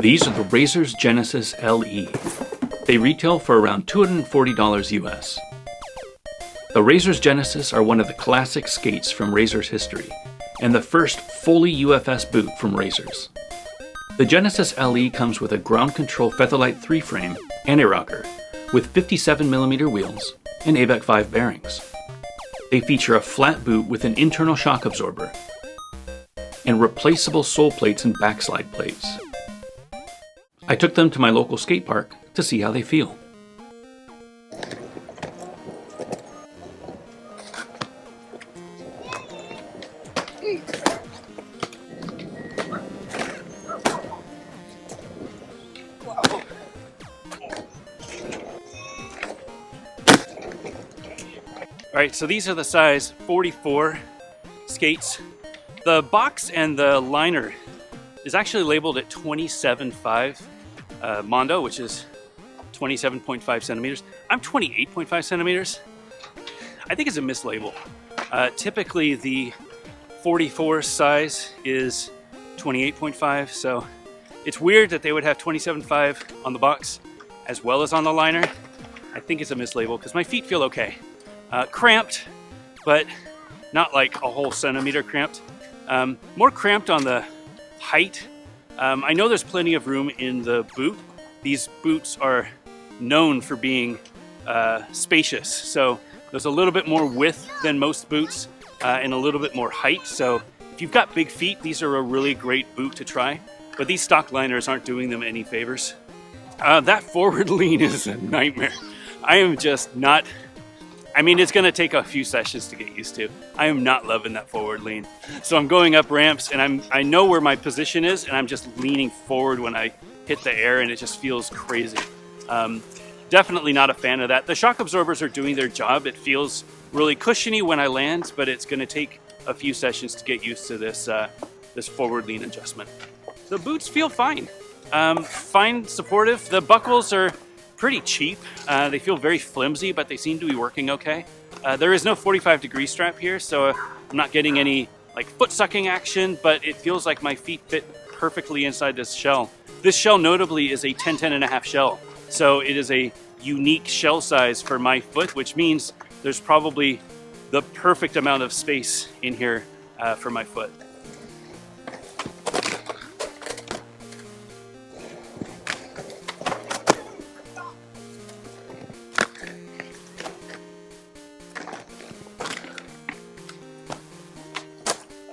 These are the Razors Genesys LE. They retail for around $240 US. The Razors Genesys are one of the classic skates from Razors history, and the first fully UFS boot from Razors. The Genesys LE comes with a Ground Control Featherlight 3-frame antirocker with 57mm wheels and ABEC 5 bearings. They feature a flat boot with an internal shock absorber and replaceable sole plates and backslide plates. I took them to my local skate park to see how they feel. Alright, so these are the size 44 skates. The box and the liner is actually labeled at 27.5 Mondo, which is 27.5 centimeters. I'm 28.5 centimeters. I think it's a mislabel. Typically the 44 size is 28.5, so it's weird that they would have 27.5 on the box as well as on the liner. I think it's a mislabel because my feet feel okay. Cramped, but not like a whole centimeter cramped. More cramped on the height. I know there's plenty of room in the boot. These boots are known for being spacious, so there's a little bit more width than most boots and a little bit more height. So if you've got big feet, these are a really great boot to try, but these stock liners aren't doing them any favors. That forward lean is a nightmare. I am just not... I mean, it's going to take a few sessions to get used to. I am not loving that forward lean. So I'm going up ramps and I know where my position is and I'm just leaning forward when I hit the air and it just feels crazy. Definitely not a fan of that. The shock absorbers are doing their job. It feels really cushiony when I land, but it's going to take a few sessions to get used to this, this forward lean adjustment. The boots feel fine. Fine, supportive. The buckles are pretty cheap. They feel very flimsy, but they seem to be working okay. There is no 45-degree strap here, so I'm not getting any like foot sucking action, but it feels like my feet fit perfectly inside this shell. This shell notably is a 10-10.5 shell, so it is a unique shell size for my foot, which means there's probably the perfect amount of space in here for my foot.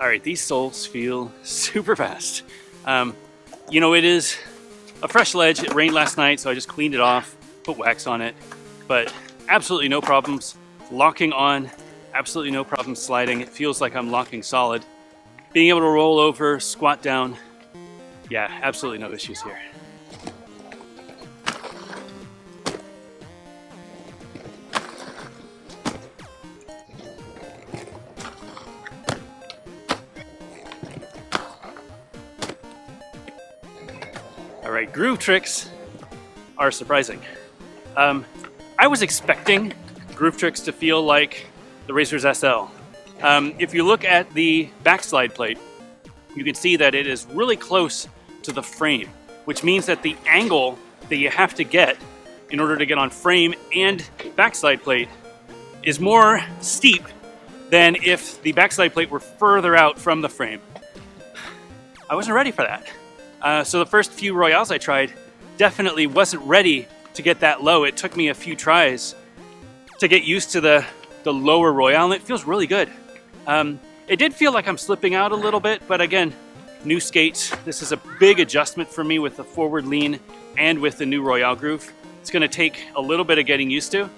All right, these soles feel super fast. You know, it is a fresh ledge. It rained last night, so I just cleaned it off, put wax on it, but absolutely no problems locking on, absolutely no problem sliding. It feels like I'm locking solid. Being able to roll over, squat down, yeah, absolutely no issues here. All right, groove tricks are surprising. I was expecting groove tricks to feel like the Razors SL. If you look at the backslide plate, you can see that it is really close to the frame, which means that the angle that you have to get in order to get on frame and backslide plate is more steep than if the backslide plate were further out from the frame. I wasn't ready for that. So the first few Royales I tried definitely wasn't ready to get that low. It took me a few tries to get used to the lower Royale, and it feels really good. It did feel like I'm slipping out a little bit, but again, new skates. This is a big adjustment for me with the forward lean and with the new Royale groove. It's going to take a little bit of getting used to,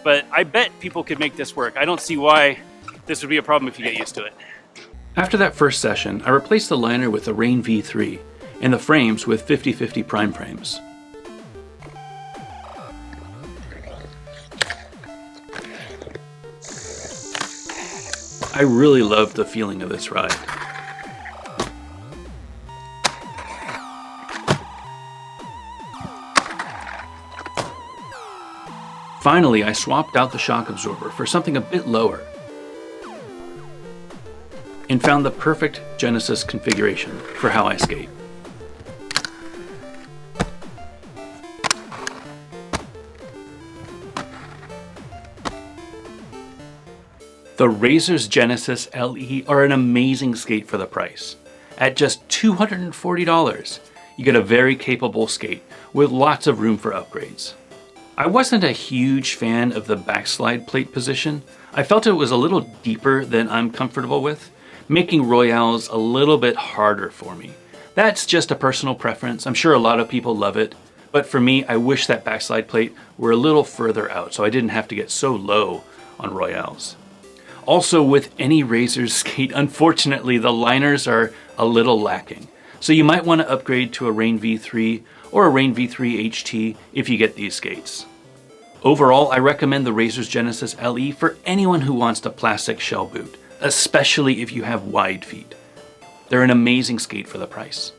but I bet people could make this work. I don't see why this would be a problem if you get used to it. After that first session, I replaced the liner with the Rain V3 and the frames with 50/50 prime frames. I really loved the feeling of this ride. Finally, I swapped out the shock absorber for something a bit lower and found the perfect Genesys configuration for how I skate. The Razors Genesys LE are an amazing skate for the price. At just $240, you get a very capable skate with lots of room for upgrades. I wasn't a huge fan of the backslide plate position. I felt it was a little deeper than I'm comfortable with, making royales a little bit harder for me. That's just a personal preference. I'm sure a lot of people love it, but for me, I wish that backslide plate were a little further out so I didn't have to get so low on royales. Also, with any Razors skate, unfortunately, the liners are a little lacking. So you might want to upgrade to a Rain V3 or a Rain V3 HT if you get these skates. Overall, I recommend the Razors Genesys LE for anyone who wants a plastic shell boot, especially if you have wide feet. They're an amazing skate for the price.